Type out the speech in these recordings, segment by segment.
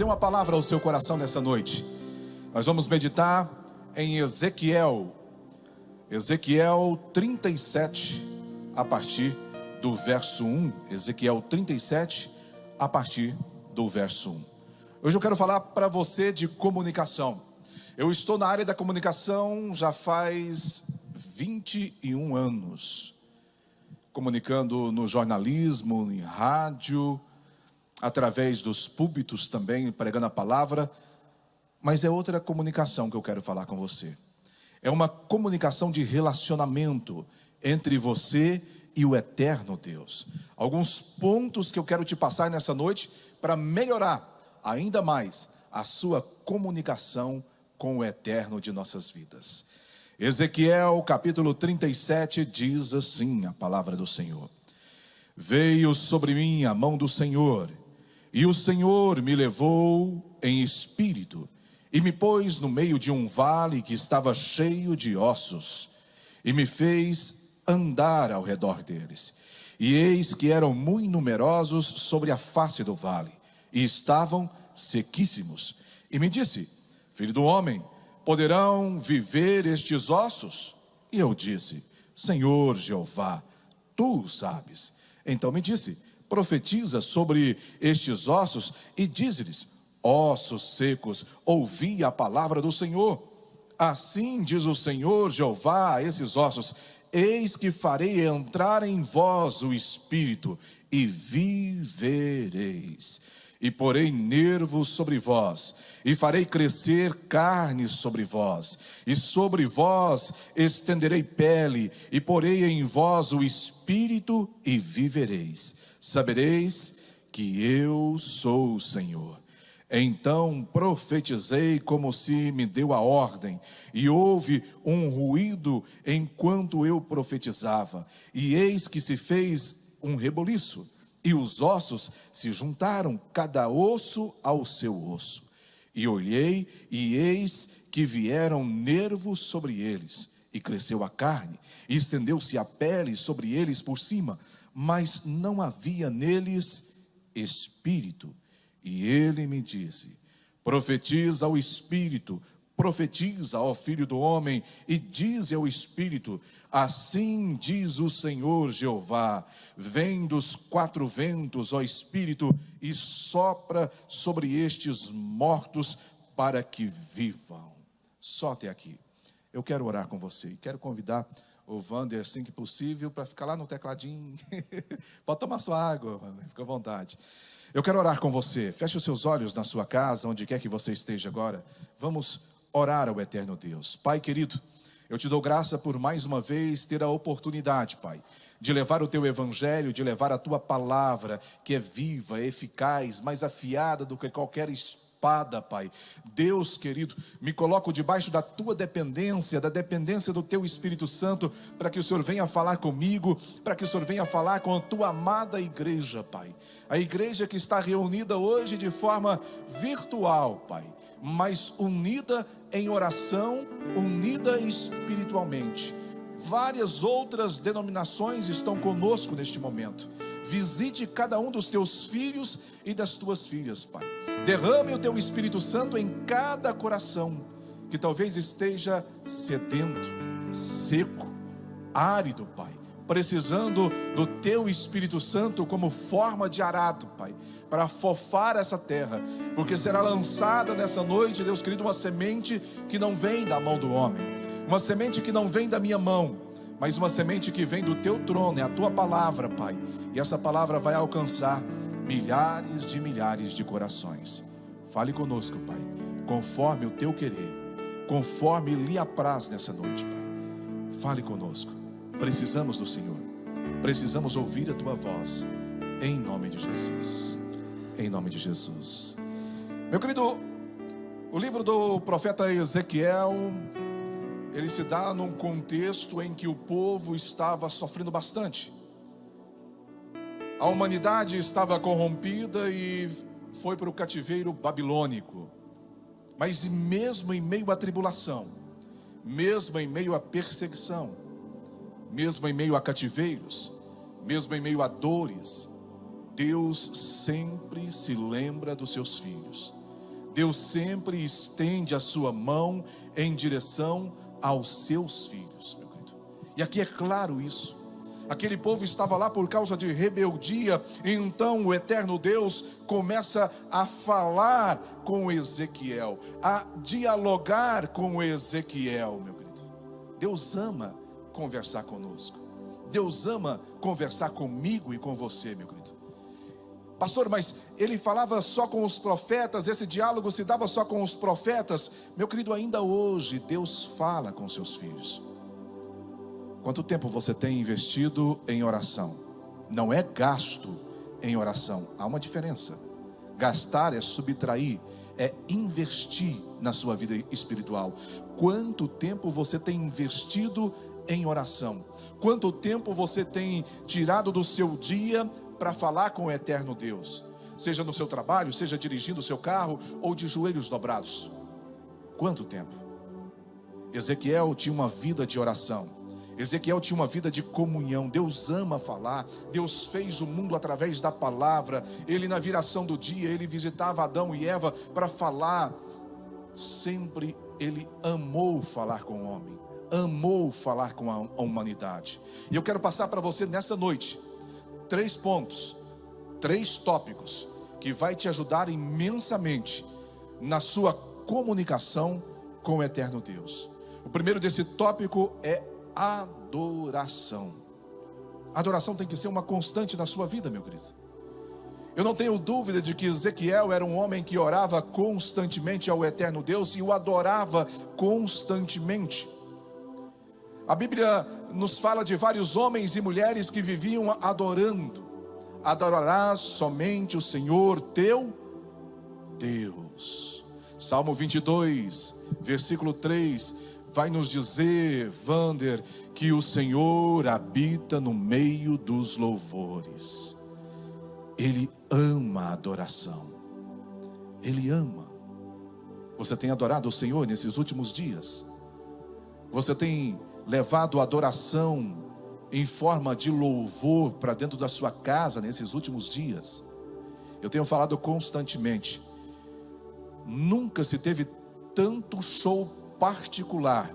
uma palavra ao seu coração nessa noite. Nós vamos meditar em Ezequiel 37, a partir do verso 1. Ezequiel 37, a partir do verso 1. Hoje eu quero falar para você de comunicação. Eu estou na área da comunicação já faz 21 anos. Comunicando no jornalismo, em rádio, através dos púlpitos também, pregando a palavra. Mas é outra comunicação que eu quero falar com você. É uma comunicação de relacionamento entre você e o eterno Deus. Alguns pontos que eu quero te passar nessa noite para melhorar ainda mais a sua comunicação com o eterno de nossas vidas. Ezequiel capítulo 37 diz assim a palavra do Senhor: Veio sobre mim a mão do Senhor, e o Senhor me levou em espírito, e me pôs no meio de um vale que estava cheio de ossos, e me fez andar ao redor deles. E eis que eram muito numerosos sobre a face do vale, e estavam sequíssimos. E me disse: Filho do homem, poderão viver estes ossos? E eu disse: Senhor Jeová, tu o sabes. Então me disse: profetiza sobre estes ossos e dize-lhes: ossos secos, ouvi a palavra do Senhor. Assim diz o Senhor Jeová a esses ossos: eis que farei entrar em vós o espírito, e vivereis. E porei nervos sobre vós, e farei crescer carne sobre vós, e sobre vós estenderei pele, e porei em vós o espírito, e vivereis. Sabereis que eu sou o Senhor. Então profetizei como se me deu a ordem, e houve um ruído enquanto eu profetizava, e eis que se fez um reboliço, e os ossos se juntaram, cada osso ao seu osso. E olhei, e eis que vieram nervos sobre eles, e cresceu a carne, e estendeu-se a pele sobre eles por cima, mas não havia neles espírito. E ele me disse: profetiza ao espírito, profetiza ao filho do homem, e dize ao espírito: assim diz o Senhor Jeová, vem dos quatro ventos, ó espírito, e sopra sobre estes mortos para que vivam. Só até aqui. Eu quero orar com você e quero convidar o Wander, assim que possível, para ficar lá no tecladinho. Pode tomar sua água, Wander, fica à vontade. Eu quero orar com você. Feche os seus olhos na sua casa, onde quer que você esteja agora. Vamos orar ao eterno Deus. Pai querido, eu te dou graça por mais uma vez ter a oportunidade, Pai, de levar o teu evangelho, de levar a tua palavra, que é viva, é eficaz, mais afiada do que qualquer espada, Pai. Deus querido, me coloco debaixo da tua dependência, da dependência do teu Espírito Santo, para que o Senhor venha falar comigo, para que o Senhor venha falar com a tua amada igreja, Pai. A igreja que está reunida hoje de forma virtual, Pai, mas unida em oração, unida espiritualmente. Várias outras denominações estão conosco neste momento. Visite cada um dos teus filhos e das tuas filhas, Pai. Derrame o teu Espírito Santo em cada coração que talvez esteja sedento, seco, árido, Pai, precisando do teu Espírito Santo como forma de arado, Pai, para afofar essa terra, porque será lançada nessa noite, Deus querido, uma semente que não vem da mão do homem, uma semente que não vem da minha mão, mas uma semente que vem do teu trono, é a tua palavra, Pai, e essa palavra vai alcançar milhares de corações. Fale conosco, Pai, conforme o teu querer, conforme lhe apraz nessa noite, Pai. Fale conosco. Precisamos do Senhor, precisamos ouvir a tua voz, em nome de Jesus, em nome de Jesus. Meu querido, o livro do profeta Ezequiel, ele se dá num contexto em que o povo estava sofrendo bastante. A humanidade estava corrompida e foi para o cativeiro babilônico. Mas mesmo em meio à tribulação, mesmo em meio à perseguição, mesmo em meio a cativeiros, mesmo em meio a dores, Deus sempre se lembra dos seus filhos. Deus sempre estende a sua mão em direção aos seus filhos, meu querido. E aqui é claro isso. Aquele povo estava lá por causa de rebeldia, então o eterno Deus começa a falar com Ezequiel, a dialogar com Ezequiel, meu querido. Deus ama conversar conosco. Deus ama conversar comigo e com você, meu querido. Pastor, mas ele falava só com os profetas, esse diálogo se dava só com os profetas. Meu querido, ainda hoje Deus fala com seus filhos. Quanto tempo você tem investido em oração? Não é gasto em oração, há uma diferença. Gastar é subtrair, é investir na sua vida espiritual. Quanto tempo você tem investido em oração? Quanto tempo você tem tirado do seu dia para falar com o eterno Deus? Seja no seu trabalho, seja dirigindo o seu carro ou de joelhos dobrados. Quanto tempo? Ezequiel tinha uma vida de oração. Ezequiel tinha uma vida de comunhão. Deus ama falar. Deus fez o mundo através da palavra. Ele, na viração do dia, ele visitava Adão e Eva para falar. Sempre ele amou falar com o homem, amou falar com a humanidade. E eu quero passar para você nessa noite 3 pontos, 3 tópicos que vai te ajudar imensamente na sua comunicação com o eterno Deus. O primeiro desse tópico é adoração. Adoração tem que ser uma constante na sua vida, meu querido. Eu não tenho dúvida de que Ezequiel era um homem que orava constantemente ao eterno Deus e o adorava constantemente. A Bíblia nos fala de vários homens e mulheres que viviam adorando. Adorarás somente o Senhor teu Deus. Salmo 22, versículo 3, vai nos dizer, Wander, que o Senhor habita no meio dos louvores. Ele ama a adoração. Ele ama. Você tem adorado o Senhor nesses últimos dias? Você tem levado a adoração em forma de louvor para dentro da sua casa nesses últimos dias? Eu tenho falado constantemente, nunca se teve tanto show particular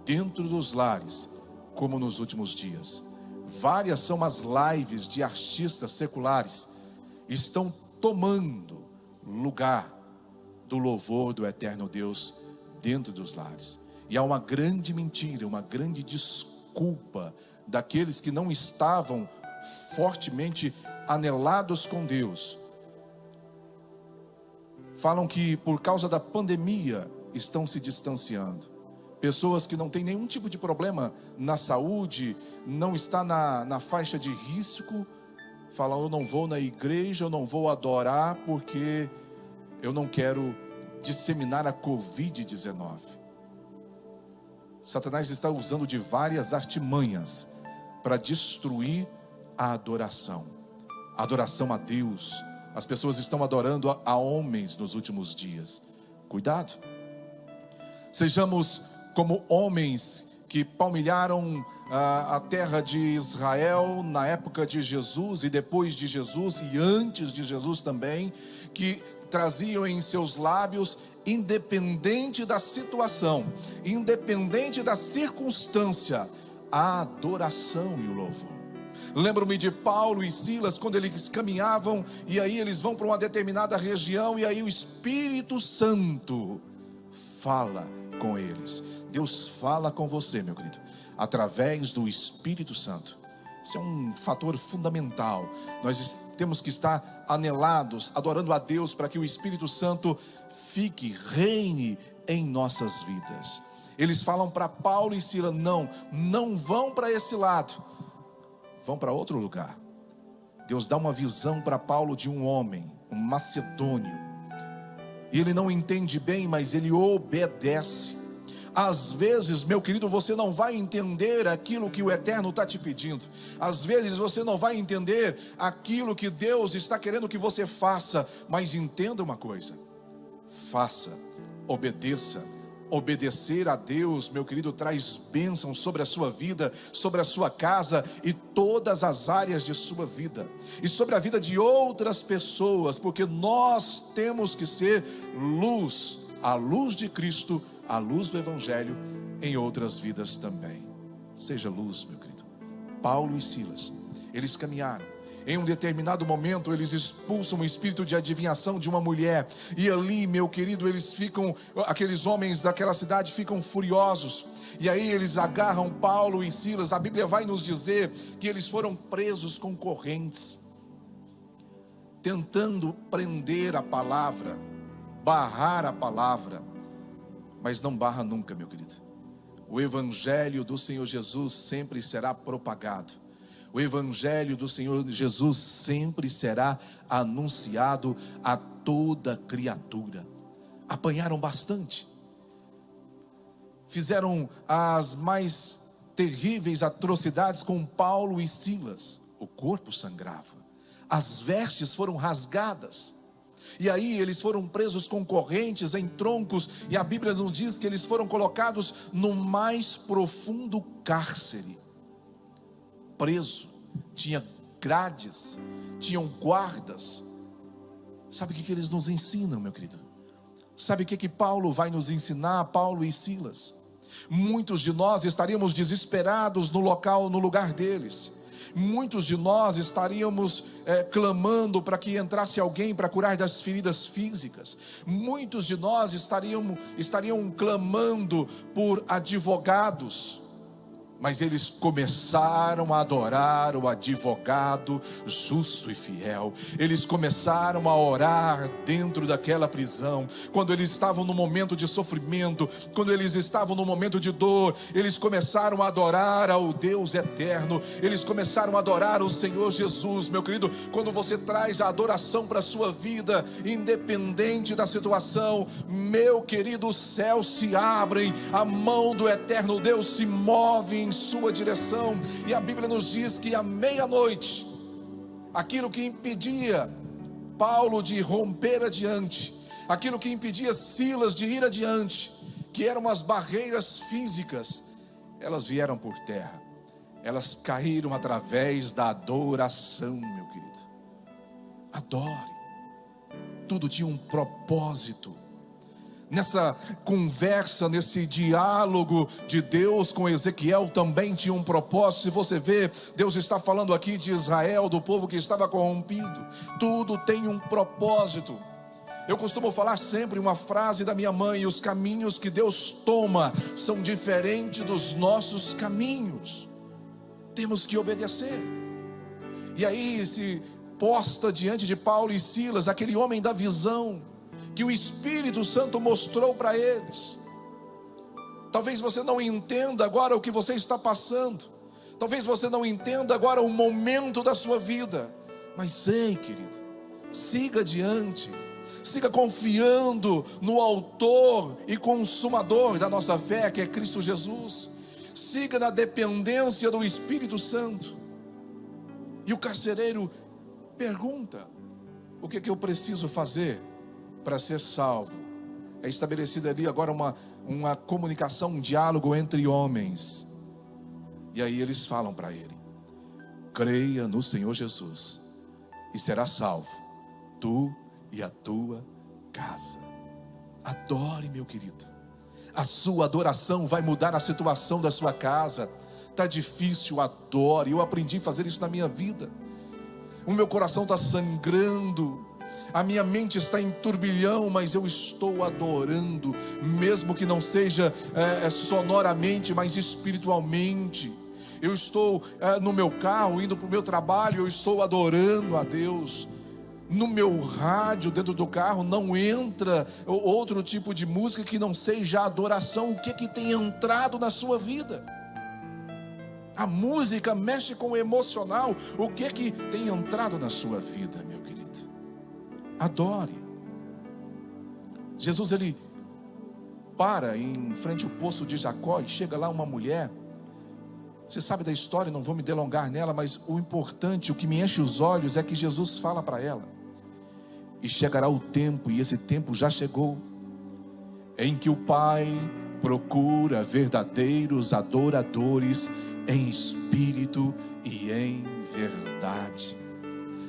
dentro dos lares como nos últimos dias. Várias são as lives de artistas seculares, estão tomando lugar do louvor do eterno Deus dentro dos lares. E há uma grande mentira, uma grande desculpa daqueles que não estavam fortemente anelados com Deus. Falam que por causa da pandemia estão se distanciando. Pessoas que não têm nenhum tipo de problema na saúde, não está na faixa de risco, falam: eu não vou na igreja, eu não vou adorar porque eu não quero disseminar a Covid-19. Satanás está usando de várias artimanhas para destruir a adoração a Deus. As pessoas estão adorando a homens nos últimos dias. Cuidado. Sejamos como homens que palmilharam a terra de Israel na época de Jesus e depois de Jesus e antes de Jesus também, que traziam em seus lábios, independente da situação, independente da circunstância, a adoração e o louvor. Lembro-me de Paulo e Silas, quando eles caminhavam, e aí eles vão para uma determinada região, e aí o Espírito Santo fala com eles. Deus fala com você, meu querido, através do Espírito Santo. Isso é um fator fundamental. Nós temos que estar anelados, adorando a Deus, para que o Espírito Santo reine em nossas vidas. Eles falam para Paulo e Silas: não vão para esse lado, vão para outro lugar. Deus dá uma visão para Paulo de um homem, um macedônio, e ele não entende bem, mas ele obedece. Às vezes, meu querido, você não vai entender aquilo que o Eterno está te pedindo. Às vezes você não vai entender aquilo que Deus está querendo que você faça. Mas entenda uma coisa: faça, obedeça, Obedecer a Deus, meu querido, traz bênção sobre a sua vida, sobre a sua casa e todas as áreas de sua vida, e sobre a vida de outras pessoas, porque nós temos que ser luz, a luz de Cristo, a luz do Evangelho em outras vidas também. Seja luz, meu querido. Paulo e Silas, eles caminharam. Em um determinado momento, eles expulsam o espírito de adivinhação de uma mulher. E ali, meu querido, aqueles homens daquela cidade ficam furiosos. E aí eles agarram Paulo e Silas. A Bíblia vai nos dizer que eles foram presos com correntes, tentando prender a palavra, barrar a palavra. Mas não barra nunca, meu querido. O Evangelho do Senhor Jesus sempre será propagado. O Evangelho do Senhor Jesus sempre será anunciado a toda criatura. Apanharam bastante, fizeram as mais terríveis atrocidades com Paulo e Silas. O corpo sangrava, as vestes foram rasgadas, e aí eles foram presos com correntes em troncos, e a Bíblia nos diz que eles foram colocados no mais profundo cárcere. Preso, tinha grades, tinham guardas. Sabe o que eles nos ensinam, meu querido? Sabe o que Paulo vai nos ensinar, Paulo e Silas? Muitos de nós estaríamos desesperados no lugar deles. Muitos de nós estaríamos clamando para que entrasse alguém para curar das feridas físicas. Muitos de nós estariam clamando por advogados. Mas eles começaram a adorar o advogado justo e fiel. Eles começaram a orar dentro daquela prisão. Quando eles estavam no momento de sofrimento, quando eles estavam no momento de dor, eles começaram a adorar ao Deus eterno. Eles começaram a adorar o Senhor Jesus. Meu querido, quando você traz a adoração para a sua vida, independente da situação, meu querido, os céus se abrem, a mão do eterno Deus se move em sua direção. E a Bíblia nos diz que à meia-noite, aquilo que impedia Paulo de romper adiante, aquilo que impedia Silas de ir adiante, que eram as barreiras físicas, elas vieram por terra. Elas caíram através da adoração, meu querido. Adore. Tudo tinha um propósito. Nessa conversa, nesse diálogo de Deus com Ezequiel também tinha um propósito. Se você vê, Deus está falando aqui de Israel, do povo que estava corrompido. Tudo tem um propósito. Eu costumo falar sempre uma frase da minha mãe: os caminhos que Deus toma são diferentes dos nossos caminhos. Temos que obedecer. E aí se posta diante de Paulo e Silas aquele homem da visão, que o Espírito Santo mostrou para eles. Talvez você não entenda agora o que você está passando, talvez você não entenda agora o momento da sua vida, mas ei, querido, siga adiante, siga confiando no autor e consumador da nossa fé, que é Cristo Jesus. Siga na dependência do Espírito Santo. E o carcereiro pergunta: o que eu preciso fazer para ser salvo? É estabelecida ali agora uma comunicação, um diálogo entre homens. E aí eles falam para ele: creia no Senhor Jesus e será salvo, tu e a tua casa. Adore, meu querido. A sua adoração vai mudar a situação da sua casa. Está difícil, adore. Eu aprendi a fazer isso na minha vida. O meu coração está sangrando, a minha mente está em turbilhão, mas eu estou adorando, mesmo que não seja sonoramente, mas espiritualmente. Eu estou no meu carro, indo para o meu trabalho, eu estou adorando a Deus. No meu rádio, dentro do carro, não entra outro tipo de música que não seja adoração. O que tem entrado na sua vida? A música mexe com o emocional. O que tem entrado na sua vida, meu querido? Adore. Jesus, ele para em frente ao poço de Jacó, e chega lá uma mulher. Você sabe da história, não vou me delongar nela, mas o importante, o que me enche os olhos é que Jesus fala para ela: e chegará o tempo, e esse tempo já chegou, em que o Pai procura verdadeiros adoradores em espírito e em verdade.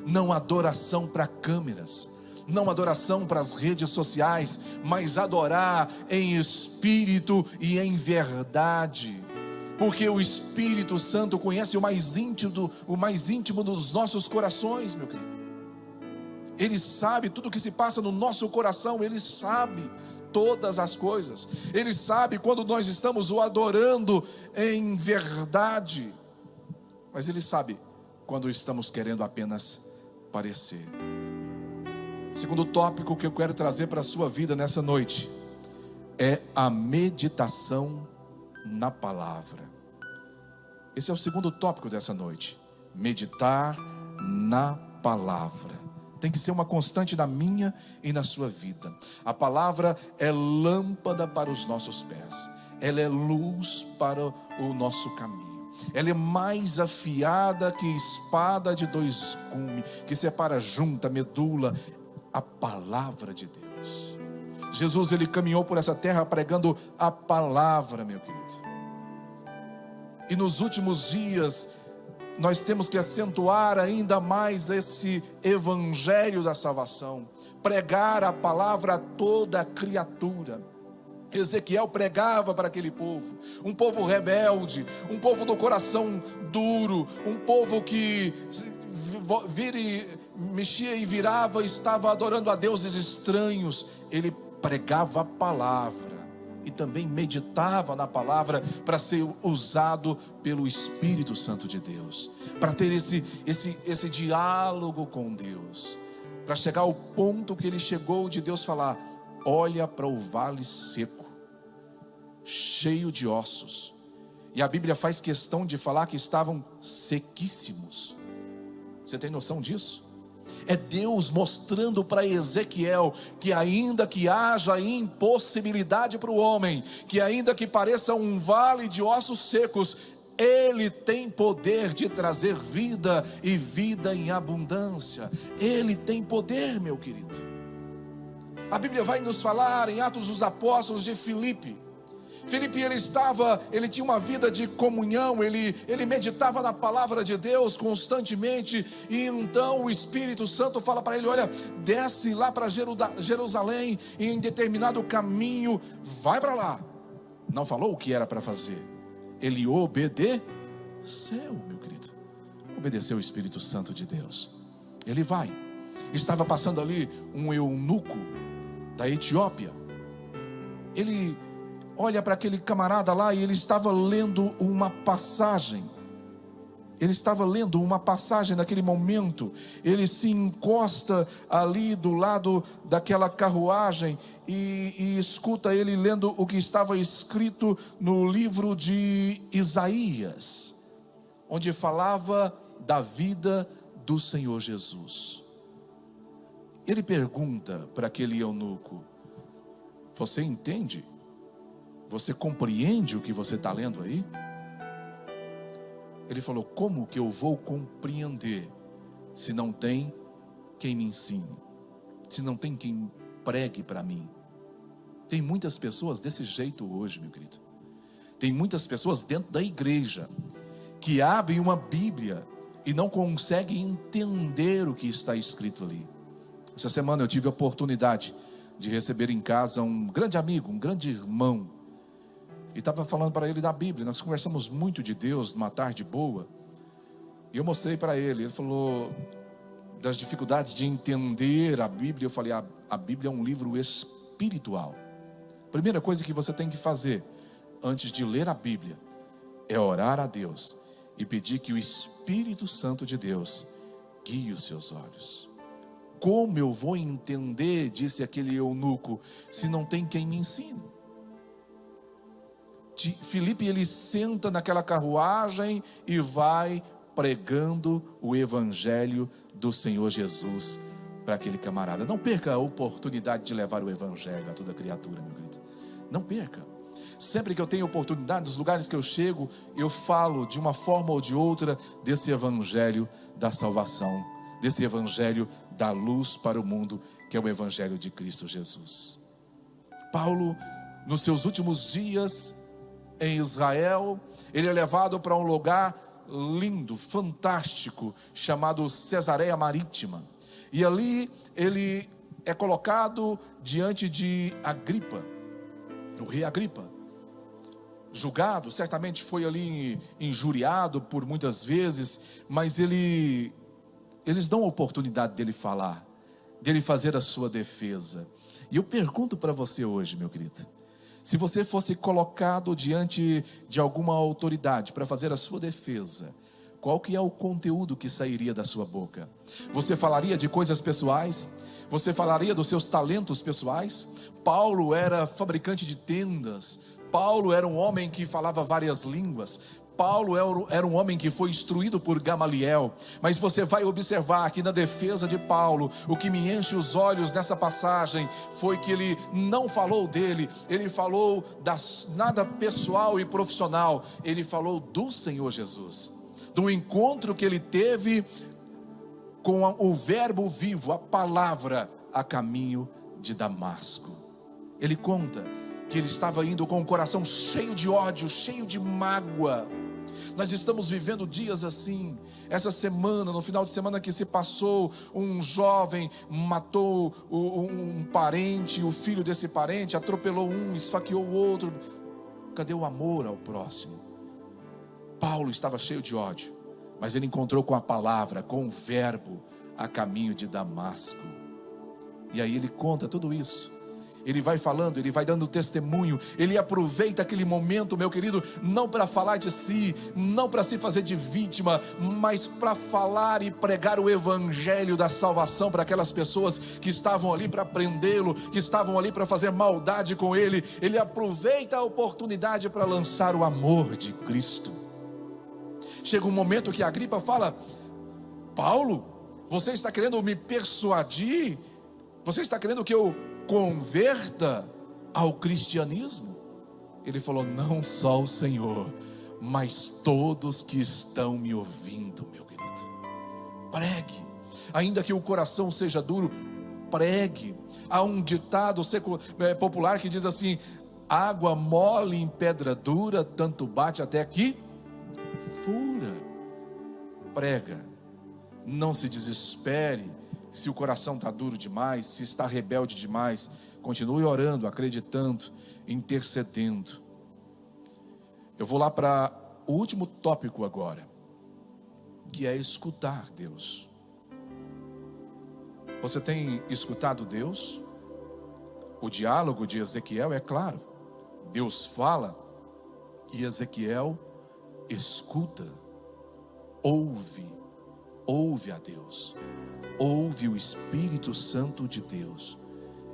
Não adoração para câmeras, não adoração para as redes sociais, mas adorar em espírito e em verdade. Porque o Espírito Santo conhece o mais íntimo dos nossos corações, meu querido. Ele sabe tudo o que se passa no nosso coração, Ele sabe todas as coisas. Ele sabe quando nós estamos o adorando em verdade, mas Ele sabe quando estamos querendo apenas parecer. Segundo tópico que eu quero trazer para a sua vida nessa noite é a meditação na palavra. Esse é o segundo tópico dessa noite: meditar na palavra. Tem que ser uma constante na minha e na sua vida. A palavra é lâmpada para os nossos pés, ela é luz para o nosso caminho. Ela é mais afiada que espada de dois gumes, que separa junta, medula. A palavra de Deus. Jesus, ele caminhou por essa terra pregando a palavra, meu querido. E nos últimos dias nós temos que acentuar ainda mais esse evangelho da salvação, pregar a palavra a toda criatura. Ezequiel pregava para aquele povo, um povo rebelde, um povo do coração duro, um povo que mexia e virava, estava adorando a deuses estranhos. Ele pregava a palavra e também meditava na palavra para ser usado pelo Espírito Santo de Deus, para ter esse diálogo com Deus, para chegar ao ponto que ele chegou de Deus falar: olha para o vale seco, cheio de ossos. E a Bíblia faz questão de falar que estavam sequíssimos. Você tem noção disso? É Deus mostrando para Ezequiel que ainda que haja impossibilidade para o homem, que ainda que pareça um vale de ossos secos, Ele tem poder de trazer vida e vida em abundância. Ele tem poder, meu querido. A Bíblia vai nos falar em Atos dos Apóstolos de Filipe. Filipe, ele tinha uma vida de comunhão, ele meditava na palavra de Deus constantemente, e então o Espírito Santo fala para ele: olha, desce lá para Jerusalém, e em determinado caminho, vai para lá. Não falou o que era para fazer, ele obedeceu, meu querido, obedeceu o Espírito Santo de Deus. Ele vai, estava passando ali um eunuco da Etiópia, ele olha para aquele camarada lá e ele estava lendo uma passagem. Ele estava lendo uma passagem naquele momento. Ele se encosta ali do lado daquela carruagem e escuta ele lendo o que estava escrito no livro de Isaías, onde falava da vida do Senhor Jesus. Ele pergunta para aquele eunuco: você entende? Você compreende o que você está lendo aí? Ele falou: como que eu vou compreender se não tem quem me ensine, se não tem quem pregue para mim? Tem muitas pessoas desse jeito hoje, meu querido. Tem muitas pessoas dentro da igreja que abrem uma Bíblia e não conseguem entender o que está escrito ali. Essa semana eu tive a oportunidade de receber em casa um grande amigo, um grande irmão, e estava falando para ele da Bíblia. Nós conversamos muito de Deus numa tarde boa, e eu mostrei para ele. Ele falou das dificuldades de entender a Bíblia. Eu falei: a Bíblia é um livro espiritual. Primeira coisa que você tem que fazer antes de ler a Bíblia é orar a Deus e pedir que o Espírito Santo de Deus guie os seus olhos. Como eu vou entender, disse aquele eunuco, se não tem quem me ensine? Filipe, ele senta naquela carruagem e vai pregando o evangelho do Senhor Jesus para aquele camarada. Não perca a oportunidade de levar o evangelho a toda criatura, meu querido. Não perca. Sempre que eu tenho oportunidade, nos lugares que eu chego, eu falo de uma forma ou de outra desse evangelho da salvação, desse evangelho da luz para o mundo, que é o evangelho de Cristo Jesus. Paulo nos seus últimos dias em Israel, ele é levado para um lugar lindo, fantástico, chamado Cesareia Marítima. E ali ele é colocado diante de Agripa, o rei Agripa. Julgado, certamente foi ali injuriado por muitas vezes, mas eles dão a oportunidade dele falar, dele fazer a sua defesa. E eu pergunto para você hoje, meu querido, se você fosse colocado diante de alguma autoridade para fazer a sua defesa, qual que é o conteúdo que sairia da sua boca? Você falaria de coisas pessoais? Você falaria dos seus talentos pessoais? Paulo era fabricante de tendas. Paulo era um homem que falava várias línguas. Paulo era um homem que foi instruído por Gamaliel. Mas você vai observar que na defesa de Paulo, o que me enche os olhos nessa passagem foi que ele não falou dele, ele falou nada pessoal e profissional, ele falou do Senhor Jesus, do encontro que ele teve com o verbo vivo, a palavra, a caminho de Damasco. Ele conta que ele estava indo com o coração cheio de ódio, cheio de mágoa. Nós estamos vivendo dias assim. Essa semana, no final de semana que se passou, um jovem matou um parente, o filho desse parente, atropelou um, esfaqueou o outro. Cadê o amor ao próximo? Paulo estava cheio de ódio, mas ele encontrou com a palavra, com o verbo, a caminho de Damasco. E aí ele conta tudo isso. Ele vai falando, ele vai dando testemunho, ele aproveita aquele momento, meu querido, não para falar de si, não para se fazer de vítima, mas para falar e pregar o evangelho da salvação para aquelas pessoas que estavam ali para prendê-lo, que estavam ali para fazer maldade com ele. Ele aproveita a oportunidade para lançar o amor de Cristo. Chega um momento que Agripa fala: Paulo, você está querendo me persuadir? Você está querendo que eu converta ao cristianismo? Ele falou: não só o Senhor, mas todos que estão me ouvindo, meu querido. Pregue, ainda que o coração seja duro, pregue. Há um ditado popular que diz assim: água mole em pedra dura, tanto bate até que fura. Prega, não se desespere. Se o coração está duro demais, se está rebelde demais, continue orando, acreditando, intercedendo. Eu vou lá para o último tópico agora, que é escutar Deus. Você tem escutado Deus? O diálogo de Ezequiel é claro. Deus fala e Ezequiel escuta, ouve a Deus. Ouve o Espírito Santo de Deus.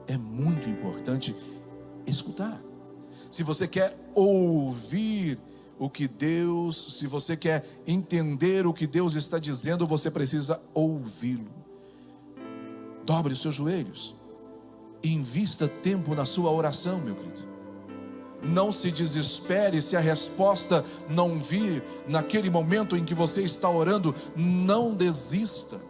É muito importante escutar. Se você quer ouvir o que Deus, se você quer entender o que Deus está dizendo, você precisa ouvi-lo. Dobre os seus joelhos, invista tempo na sua oração, meu querido. Não se desespere se a resposta não vir naquele momento em que você está orando. Não desista,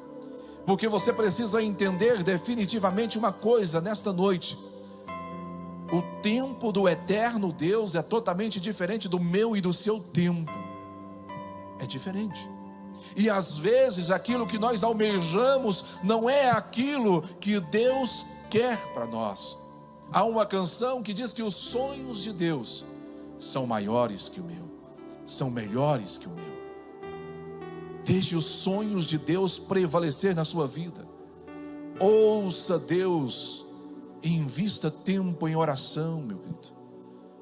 porque você precisa entender definitivamente uma coisa nesta noite: o tempo do eterno Deus é totalmente diferente do meu e do seu tempo. É diferente. E às vezes aquilo que nós almejamos não é aquilo que Deus quer para nós. Há uma canção que diz que os sonhos de Deus são maiores que o meu, são melhores que o meu. Deixe os sonhos de Deus prevalecer na sua vida. Ouça Deus e invista tempo em oração, meu querido.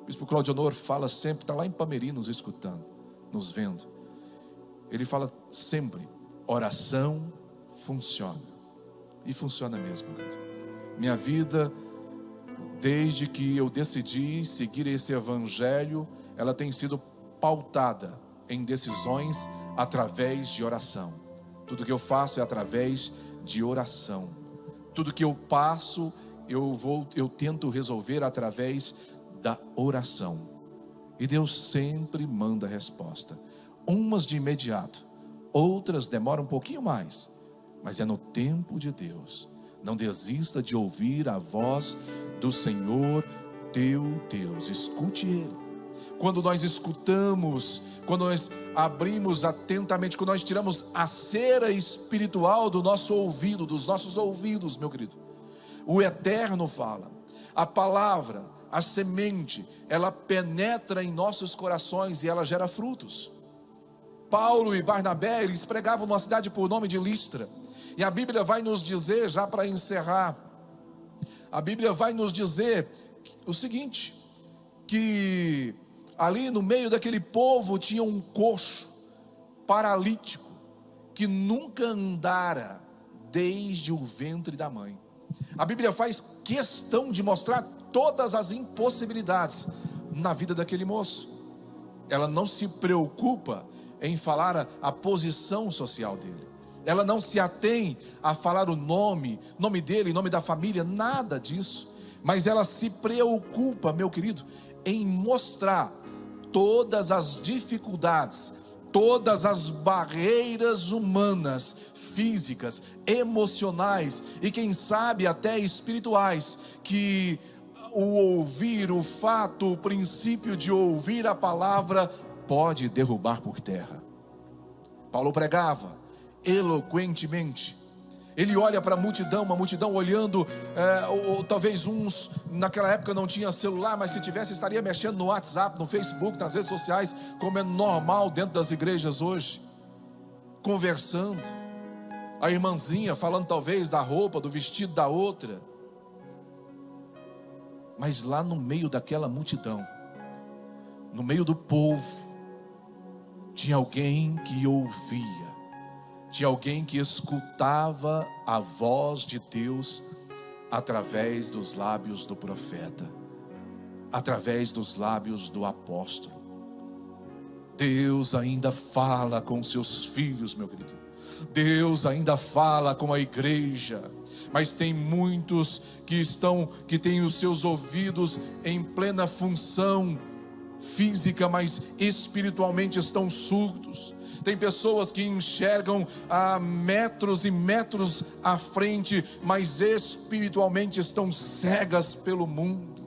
O bispo Cláudio Honor fala sempre, está lá em Pameri nos escutando, nos vendo. Ele fala sempre: oração funciona. E funciona mesmo, meu querido. Minha vida, desde que eu decidi seguir esse evangelho, ela tem sido pautada em decisões através de oração. Tudo que eu faço é através de oração. Tudo que eu passo, eu tento resolver através da oração. E Deus sempre manda resposta. Umas de imediato, outras demoram um pouquinho mais, mas é no tempo de Deus. Não desista de ouvir a voz do Senhor teu Deus. Escute Ele. Quando nós escutamos, quando nós abrimos atentamente, quando nós tiramos a cera espiritual do nosso ouvido, dos nossos ouvidos, meu querido, o Eterno fala. A palavra, a semente, ela penetra em nossos corações e ela gera frutos. Paulo e Barnabé, eles pregavam numa cidade por nome de Listra. E a Bíblia vai nos dizer, já para encerrar, a Bíblia vai nos dizer o seguinte, que ali no meio daquele povo tinha um coxo paralítico, que nunca andara desde o ventre da mãe. A Bíblia faz questão de mostrar todas as impossibilidades na vida daquele moço. Ela não se preocupa em falar a posição social dele. Ela não se atém a falar o nome dele, nome da família, nada disso. Mas ela se preocupa, meu querido, em mostrar todas as dificuldades, todas as barreiras humanas, físicas, emocionais e quem sabe até espirituais, que o ouvir, o fato, o princípio de ouvir a palavra pode derrubar por terra. Paulo pregava eloquentemente. Ele olha para a multidão, uma multidão olhando, ou talvez uns, naquela época não tinha celular, mas se tivesse estaria mexendo no WhatsApp, no Facebook, nas redes sociais, como é normal dentro das igrejas hoje, conversando, a irmãzinha falando talvez da roupa, do vestido da outra, mas lá no meio daquela multidão, no meio do povo, tinha alguém que ouvia, tinha alguém que escutava a voz de Deus através dos lábios do profeta, através dos lábios do apóstolo. Deus ainda fala com seus filhos, meu querido. Deus ainda fala com a igreja, mas tem muitos que têm os seus ouvidos em plena função física, mas espiritualmente estão surdos. Tem pessoas que enxergam a metros e metros à frente, mas espiritualmente estão cegas pelo mundo.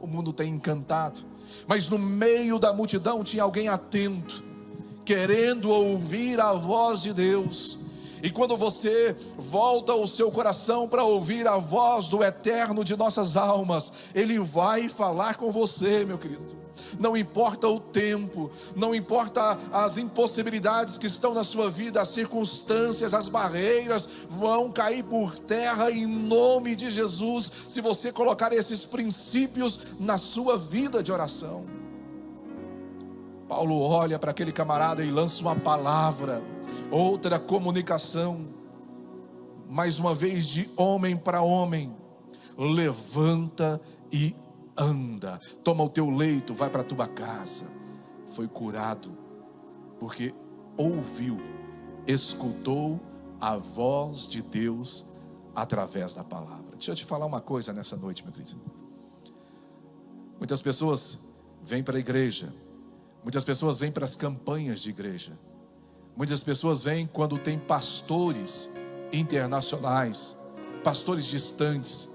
O mundo tem encantado, mas no meio da multidão tinha alguém atento, querendo ouvir a voz de Deus. E quando você volta o seu coração para ouvir a voz do Eterno de nossas almas, Ele vai falar com você, meu querido. Não importa o tempo, não importa as impossibilidades que estão na sua vida, as circunstâncias, as barreiras vão cair por terra em nome de Jesus, se você colocar esses princípios na sua vida de oração. Paulo olha para aquele camarada e lança uma palavra, outra comunicação, mais uma vez de homem para homem: levanta e anda, toma o teu leito, vai para a tua casa. Foi curado, porque ouviu, escutou a voz de Deus através da palavra. Deixa eu te falar uma coisa nessa noite, meu querido. Muitas pessoas vêm para a igreja, muitas pessoas vêm para as campanhas de igreja, muitas pessoas vêm quando tem pastores internacionais, pastores distantes.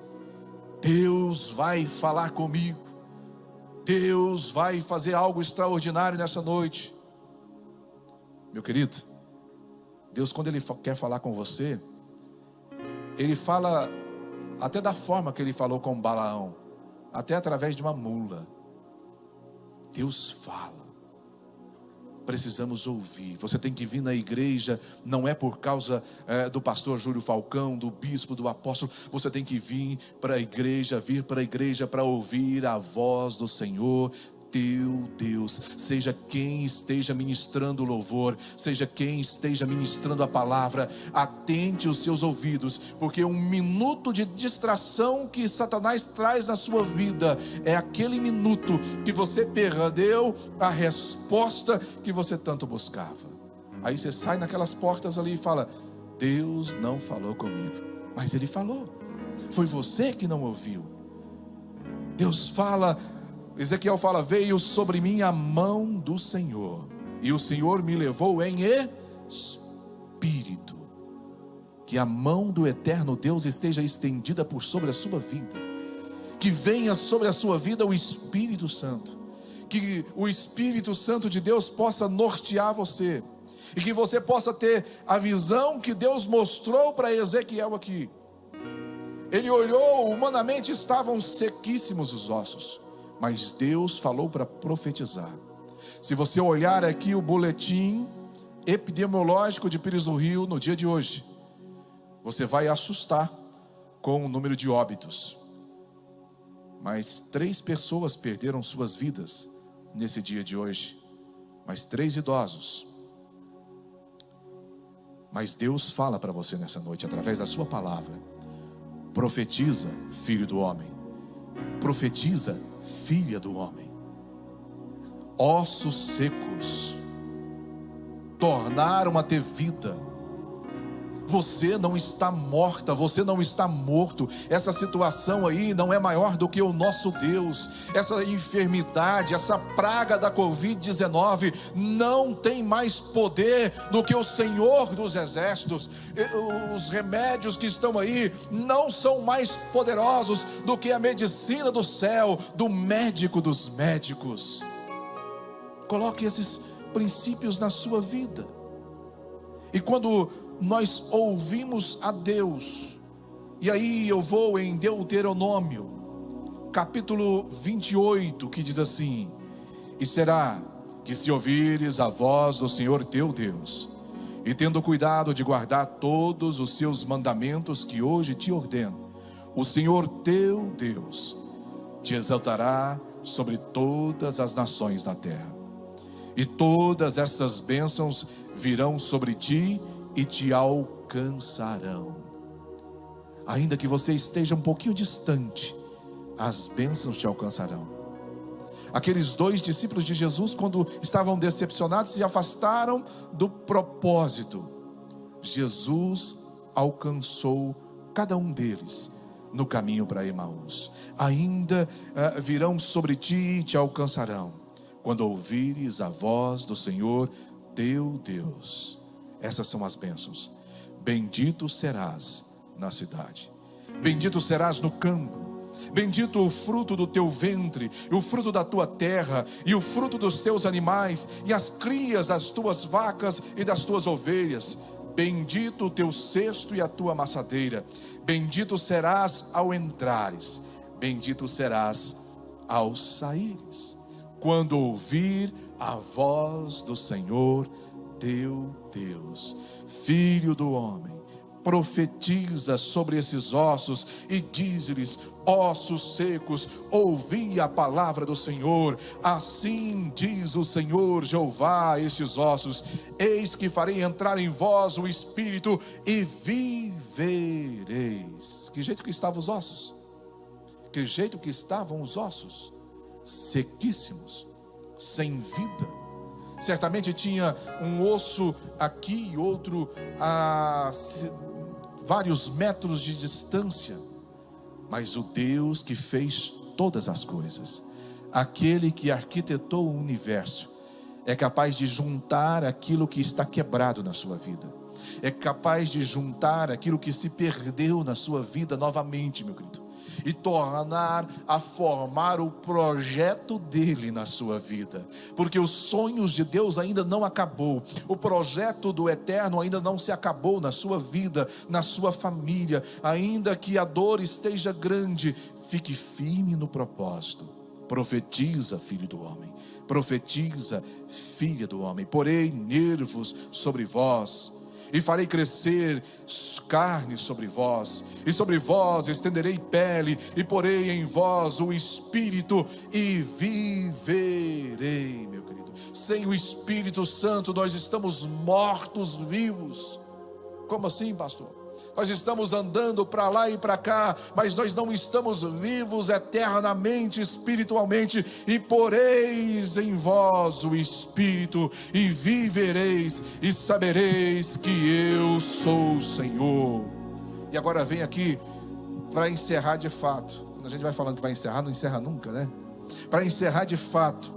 Deus vai falar comigo, Deus vai fazer algo extraordinário nessa noite. Meu querido, Deus, quando Ele quer falar com você, Ele fala até da forma que Ele falou com Balaão, até através de uma mula. Deus fala. Precisamos ouvir. Você tem que vir na igreja, não é por causa do pastor Júlio Falcão, do bispo, do apóstolo. Você tem que vir para a igreja, para ouvir a voz do Senhor teu Deus. Seja quem esteja ministrando o louvor, seja quem esteja ministrando a palavra, atente os seus ouvidos, porque um minuto de distração que Satanás traz na sua vida é aquele minuto que você perdeu a resposta que você tanto buscava. Aí você sai naquelas portas ali e fala: Deus não falou comigo. Mas Ele falou, foi você que não ouviu. Deus fala. Ezequiel fala: veio sobre mim a mão do Senhor, e o Senhor me levou em espírito. Que a mão do eterno Deus esteja estendida por sobre a sua vida, que venha sobre a sua vida o Espírito Santo, que o Espírito Santo de Deus possa nortear você, e que você possa ter a visão que Deus mostrou para Ezequiel aqui. Ele olhou, humanamente estavam sequíssimos os ossos, mas Deus falou para profetizar. Se você olhar aqui o boletim epidemiológico de Pires do Rio no dia de hoje, você vai assustar com o número de óbitos. Mas 3 pessoas perderam suas vidas nesse dia de hoje, mas 3 idosos. Mas Deus fala para você nessa noite, através da sua palavra: profetiza, filho do homem, profetiza, filha do homem. Ossos secos tornaram a ter vida. Você não está morta, você não está morto. Essa situação aí não é maior do que o nosso Deus. Essa enfermidade, essa praga da Covid-19 não tem mais poder do que o Senhor dos Exércitos. Os remédios que estão aí não são mais poderosos do que a medicina do céu, do médico dos médicos. Coloque esses princípios na sua vida. E quando nós ouvimos a Deus, e aí eu vou em Deuteronômio, capítulo 28, que diz assim: e será que se ouvires a voz do Senhor teu Deus, e tendo cuidado de guardar todos os seus mandamentos que hoje te ordeno, o Senhor teu Deus te exaltará sobre todas as nações da terra, e todas estas bênçãos virão sobre ti e te alcançarão. Ainda que você esteja um pouquinho distante, as bênçãos te alcançarão. Aqueles 2 discípulos de Jesus, quando estavam decepcionados, se afastaram do propósito. Jesus alcançou cada um deles no caminho para Emaús. Ainda virão sobre ti e te alcançarão, quando ouvires a voz do Senhor teu Deus. Essas são as bênçãos. Bendito serás na cidade, bendito serás no campo, bendito o fruto do teu ventre, e o fruto da tua terra, e o fruto dos teus animais, e as crias das tuas vacas e das tuas ovelhas. Bendito o teu cesto e a tua amassadeira. Bendito serás ao entrares, bendito serás ao saíres, quando ouvir a voz do Senhor teu Deus. Filho do homem, profetiza sobre esses ossos e diz-lhes: ossos secos, ouvi a palavra do Senhor. Assim diz o Senhor Jeová a estes ossos: eis que farei entrar em vós o Espírito e vivereis. Que jeito que estavam os ossos? Que jeito que estavam os ossos? Sequíssimos, sem vida. Certamente tinha um osso aqui e outro a vários metros de distância. Mas o Deus que fez todas as coisas, aquele que arquitetou o universo, é capaz de juntar aquilo que está quebrado na sua vida. É capaz de juntar aquilo que se perdeu na sua vida novamente, meu querido, e tornar a formar o projeto dele na sua vida, porque os sonhos de Deus ainda não acabou, o projeto do eterno ainda não se acabou na sua vida, na sua família. Ainda que a dor esteja grande, fique firme no propósito. Profetiza, filho do homem, profetiza, filha do homem: porei nervos sobre vós, e farei crescer carne sobre vós, e sobre vós estenderei pele, e porei em vós o Espírito, e viverei. Meu querido, sem o Espírito Santo nós estamos mortos vivos. Como assim, pastor? Nós estamos andando para lá e para cá, mas nós não estamos vivos eternamente, espiritualmente. E poreis em vós o Espírito, e vivereis, e sabereis que eu sou o Senhor. E agora vem aqui para encerrar de fato. Quando a gente vai falando que vai encerrar, não encerra nunca, né? Para encerrar de fato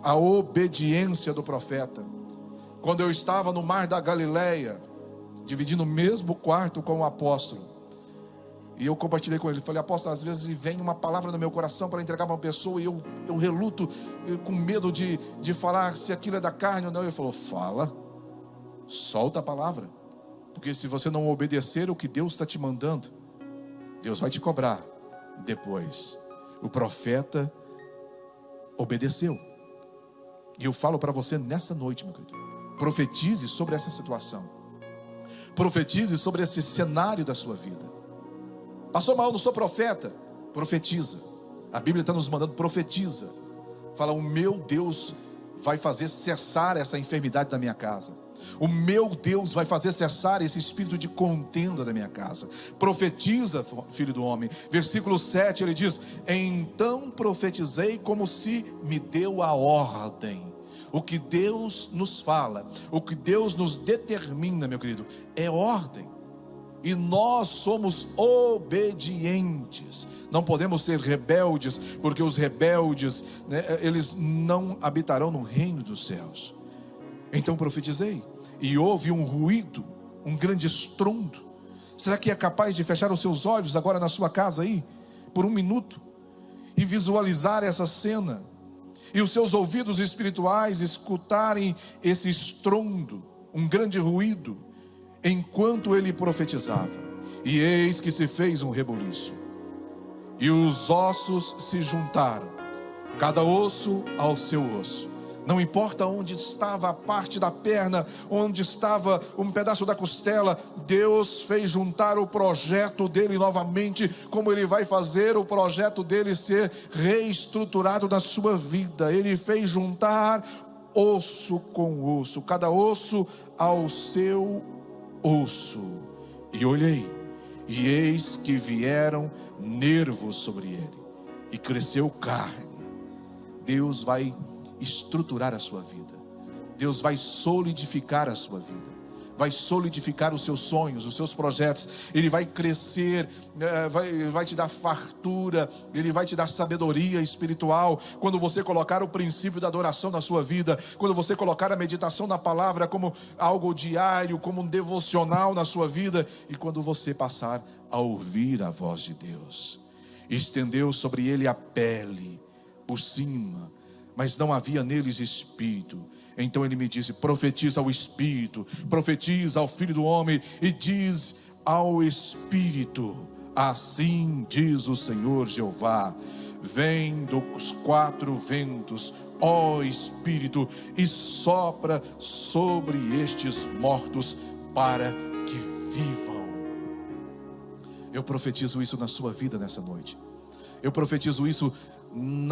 a obediência do profeta. Quando eu estava no mar da Galileia, dividindo o mesmo quarto com o apóstolo, E eu compartilhei com ele, falei: apóstolo, às vezes vem uma palavra no meu coração para entregar para uma pessoa, e eu reluto, com medo de falar se aquilo é da carne ou não. Ele falou: fala, solta a palavra, porque se você não obedecer o que Deus está te mandando, Deus vai te cobrar depois. O profeta obedeceu. E eu falo para você nessa noite, meu querido, profetize sobre essa situação, profetize sobre esse cenário da sua vida. Pastor, mas eu não sou profeta. Profetiza. A Bíblia está nos mandando: profetiza. Fala: o meu Deus vai fazer cessar essa enfermidade da minha casa. O meu Deus vai fazer cessar esse espírito de contenda da minha casa. Profetiza, filho do homem. Versículo 7, ele diz: então profetizei como se me deu a ordem. O que Deus nos fala, o que Deus nos determina, meu querido, é ordem. E nós somos obedientes. Não podemos ser rebeldes, porque os rebeldes, eles não habitarão no reino dos céus. Então profetizei, e houve um ruído, um grande estrondo. Será que é capaz de fechar os seus olhos agora na sua casa aí, por um minuto, e visualizar essa cena, e os seus ouvidos espirituais escutarem esse estrondo, um grande ruído, enquanto ele profetizava? E eis que se fez um rebuliço, e os ossos se juntaram, cada osso ao seu osso. Não importa onde estava a parte da perna, onde estava um pedaço da costela, Deus fez juntar o projeto dele novamente, como ele vai fazer o projeto dele ser reestruturado na sua vida. Ele fez juntar osso com osso, cada osso ao seu osso. E olhei, e eis que vieram nervos sobre ele, e cresceu carne. Deus vai estruturar a sua vida. Deus vai solidificar a sua vida, vai solidificar os seus sonhos, os seus projetos. Ele vai crescer, vai te dar fartura, Ele vai te dar sabedoria espiritual. Quando você colocar o princípio da adoração na sua vida, quando você colocar a meditação na palavra como algo diário, como um devocional na sua vida, e quando você passar a ouvir a voz de Deus. Estendeu sobre ele a pele por cima, mas não havia neles espírito. Então ele me disse: profetiza ao espírito, profetiza ao filho do homem, e diz ao espírito: assim diz o Senhor Jeová: vem dos quatro ventos, ó espírito, e sopra sobre estes mortos para que vivam. Eu profetizo isso na sua vida nessa noite. Eu profetizo isso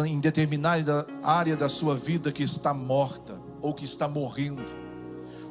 em determinada área da sua vida que está morta, ou que está morrendo.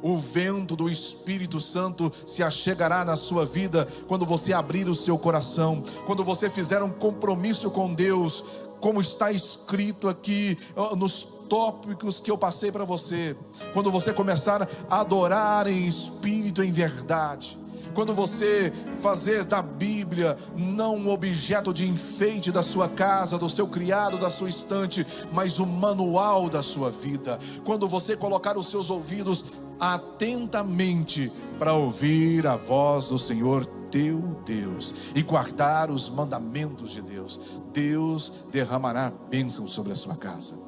O vento do Espírito Santo se achegará na sua vida quando você abrir o seu coração, quando você fizer um compromisso com Deus, como está escrito aqui nos tópicos que eu passei para você. Quando você começar a adorar em espírito e em verdade, quando você fazer da Bíblia não um objeto de enfeite da sua casa, do seu criado, da sua estante, mas o manual da sua vida. Quando você colocar os seus ouvidos atentamente para ouvir a voz do Senhor teu Deus e guardar os mandamentos de Deus, Deus derramará bênção sobre a sua casa.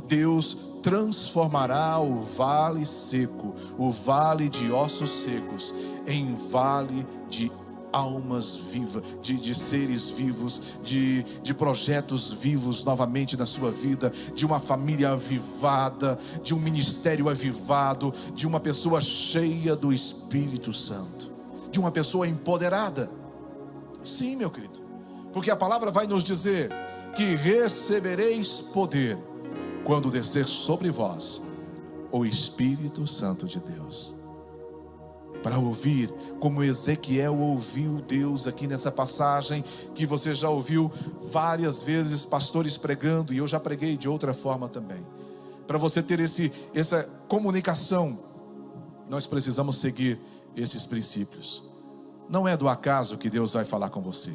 Deus transformará o vale seco, o vale de ossos secos, em vale de almas vivas, de seres vivos, de projetos vivos novamente na sua vida, de uma família avivada, de um ministério avivado, de uma pessoa cheia do Espírito Santo, de uma pessoa empoderada. Sim, meu querido, porque a palavra vai nos dizer que recebereis poder quando descer sobre vós o Espírito Santo de Deus. Para ouvir, como Ezequiel ouviu Deus aqui nessa passagem, que você já ouviu várias vezes pastores pregando, e eu já preguei de outra forma também. Para você ter essa comunicação, nós precisamos seguir esses princípios. Não é do acaso que Deus vai falar com você.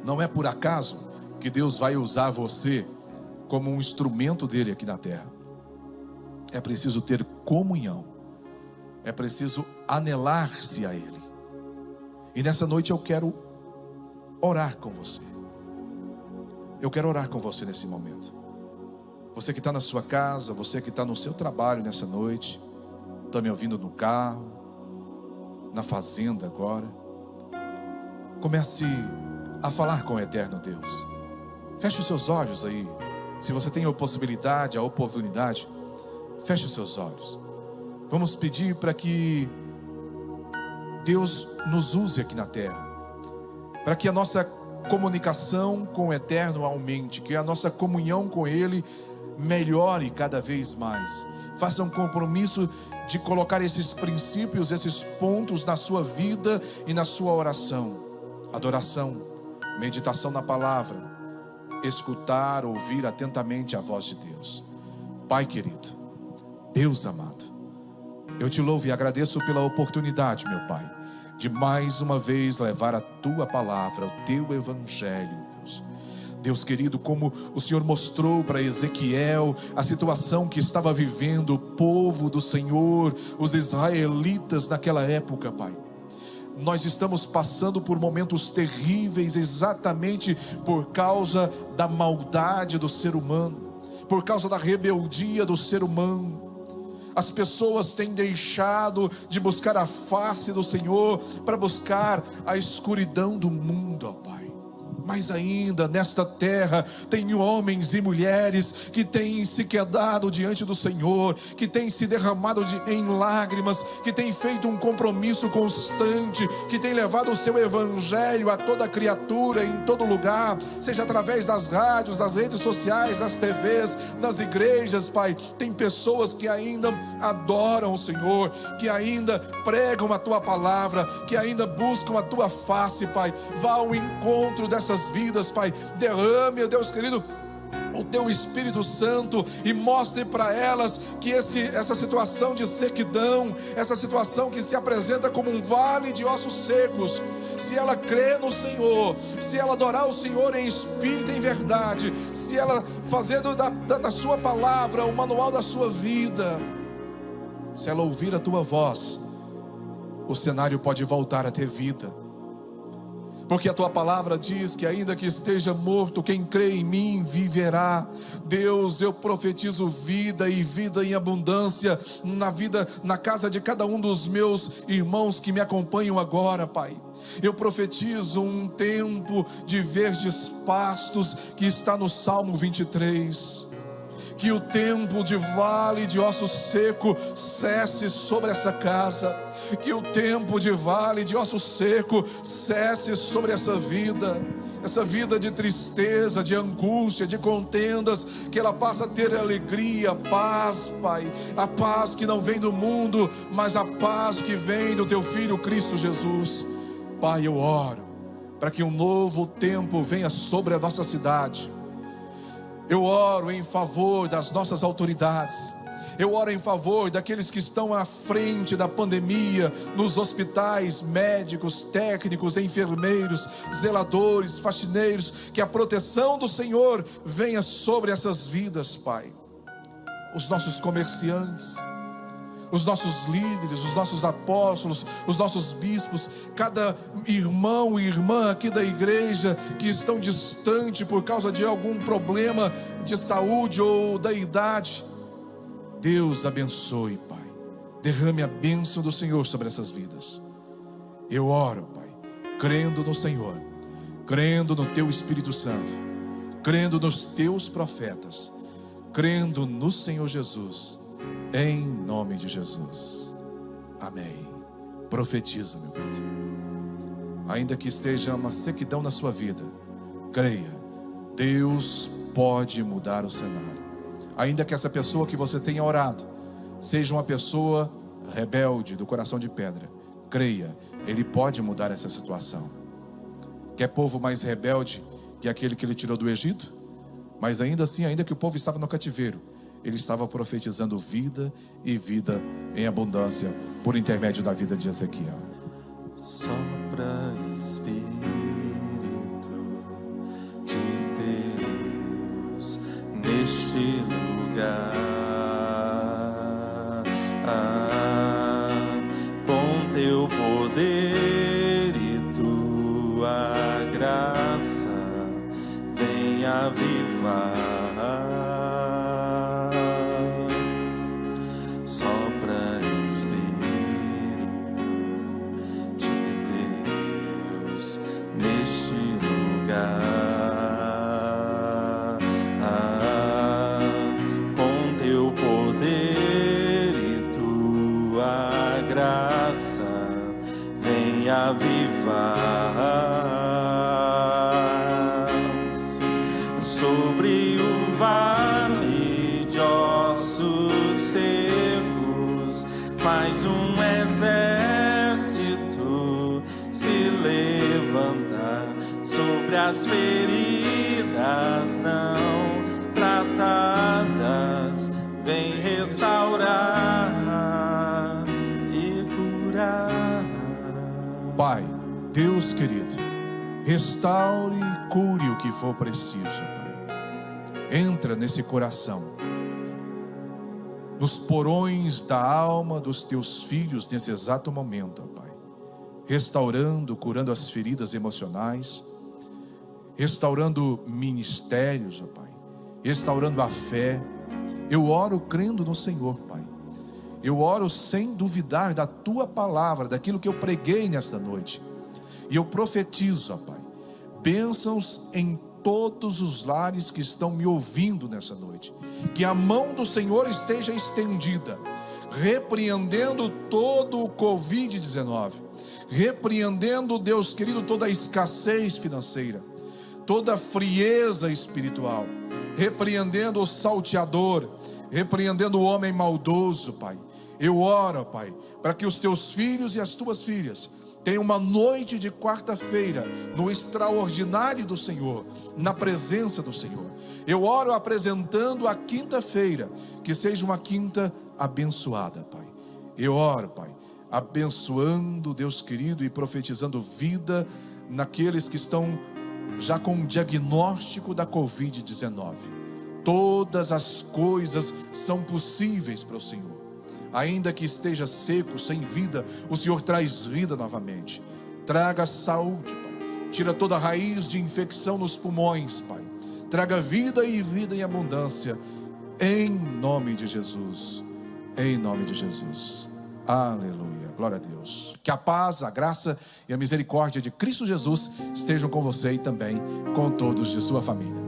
Não é por acaso que Deus vai usar você como um instrumento dele aqui na terra. É preciso ter comunhão, é preciso anelar-se a ele. E nessa noite eu quero orar com você. Eu quero orar com você nesse momento. Você que está na sua casa, você que está no seu trabalho nessa noite, está me ouvindo no carro, na fazenda agora. Comece a falar com o eterno Deus. Feche os seus olhos aí. Se você tem a possibilidade, a oportunidade, feche os seus olhos. Vamos pedir para que Deus nos use aqui na terra, para que a nossa comunicação com o eterno aumente, que a nossa comunhão com Ele melhore cada vez mais. Faça um compromisso de colocar esses princípios, esses pontos na sua vida e na sua oração. Adoração, meditação na palavra, escutar, ouvir atentamente a voz de Deus. Pai querido, Deus amado, eu te louvo e agradeço pela oportunidade, meu Pai, de mais uma vez levar a tua palavra, o teu evangelho, Deus. Deus querido, como o Senhor mostrou para Ezequiel a situação que estava vivendo o povo do Senhor, os israelitas naquela época, Pai. Nós estamos passando por momentos terríveis exatamente por causa da maldade do ser humano, por causa da rebeldia do ser humano. As pessoas têm deixado de buscar a face do Senhor para buscar a escuridão do mundo, ó Pai. Mas ainda nesta terra tem homens e mulheres que têm se quedado diante do Senhor, que têm se derramado em lágrimas, que têm feito um compromisso constante, que têm levado o seu evangelho a toda criatura, em todo lugar, seja através das rádios, das redes sociais, das TVs, nas igrejas, Pai. Tem pessoas que ainda adoram o Senhor, que ainda pregam a Tua palavra, que ainda buscam a Tua face, Pai. Vá ao encontro dessas vidas, Pai. Derrame, Deus querido, o Teu Espírito Santo e mostre para elas que essa situação de sequidão, essa situação que se apresenta como um vale de ossos secos, se ela crê no Senhor, se ela adorar o Senhor em espírito e em verdade, se ela fazendo da Sua palavra o manual da sua vida, se ela ouvir a Tua voz, o cenário pode voltar a ter vida. Porque a Tua palavra diz que ainda que esteja morto, quem crê em mim viverá. Deus, eu profetizo vida e vida em abundância na casa de cada um dos meus irmãos que me acompanham agora, Pai. Eu profetizo um tempo de verdes pastos que está no Salmo 23. Que o tempo de vale de osso seco cesse sobre essa casa. Que o tempo de vale de osso seco cesse sobre essa vida de tristeza, de angústia, de contendas, que ela passe a ter alegria, paz, Pai. A paz que não vem do mundo, mas a paz que vem do Teu Filho Cristo Jesus. Pai, eu oro para que um novo tempo venha sobre a nossa cidade. Eu oro em favor das nossas autoridades. Eu oro em favor daqueles que estão à frente da pandemia, nos hospitais, médicos, técnicos, enfermeiros, zeladores, faxineiros. Que a proteção do Senhor venha sobre essas vidas, Pai. Os nossos comerciantes, os nossos líderes, os nossos apóstolos, os nossos bispos, cada irmão e irmã aqui da igreja que estão distante por causa de algum problema de saúde ou da idade. Deus abençoe, Pai. Derrame a bênção do Senhor sobre essas vidas. Eu oro, Pai, crendo no Senhor, crendo no Teu Espírito Santo, crendo nos Teus profetas, crendo no Senhor Jesus. Em nome de Jesus, amém. Profetiza, meu querido. Ainda que esteja uma sequidão na sua vida, creia, Deus pode mudar o cenário. Ainda que essa pessoa que você tenha orado seja uma pessoa rebelde, do coração de pedra, creia, Ele pode mudar essa situação. Quer povo mais rebelde que aquele que Ele tirou do Egito? Mas ainda assim, ainda que o povo estava no cativeiro, Ele estava profetizando vida e vida em abundância por intermédio da vida de Ezequiel. Sopra Espírito de Deus neste lugar, com Teu poder e Tua graça. faz um exército se levantar sobre as feridas não tratadas, vem restaurar e curar. Pai, Deus querido, restaure e cure o que for preciso, Pai. Entra nesse coração, nos porões da alma dos teus filhos nesse exato momento, Pai. Restaurando, curando as feridas emocionais, restaurando ministérios, ó Pai, restaurando a fé. Eu oro crendo no Senhor, Pai. Eu oro sem duvidar da Tua palavra, daquilo que eu preguei nesta noite. E eu profetizo, ó Pai, bênçãos em todos os lares que estão me ouvindo nessa noite. Que a mão do Senhor esteja estendida, repreendendo todo o Covid-19, repreendendo, Deus querido, toda a escassez financeira, toda a frieza espiritual, repreendendo o salteador, repreendendo o homem maldoso, Pai. Eu oro, Pai, para que os teus filhos e as tuas filhas tenham uma noite de quarta-feira no extraordinário do Senhor, na presença do Senhor. Eu oro apresentando a quinta-feira, que seja uma quinta abençoada, Pai. Eu oro, Pai, abençoando, Deus querido, e profetizando vida naqueles que estão já com um diagnóstico da Covid-19. Todas as coisas são possíveis para o Senhor. Ainda que esteja seco, sem vida, o Senhor traz vida novamente. Traga saúde, Pai. Tira toda a raiz de infecção nos pulmões, Pai. Traga vida e vida em abundância, em nome de Jesus. Em nome de Jesus. Aleluia, glória a Deus. Que a paz, a graça e a misericórdia de Cristo Jesus estejam com você e também com todos de sua família.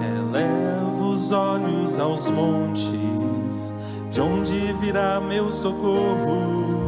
Elevo os olhos aos montes, de onde virá meu socorro?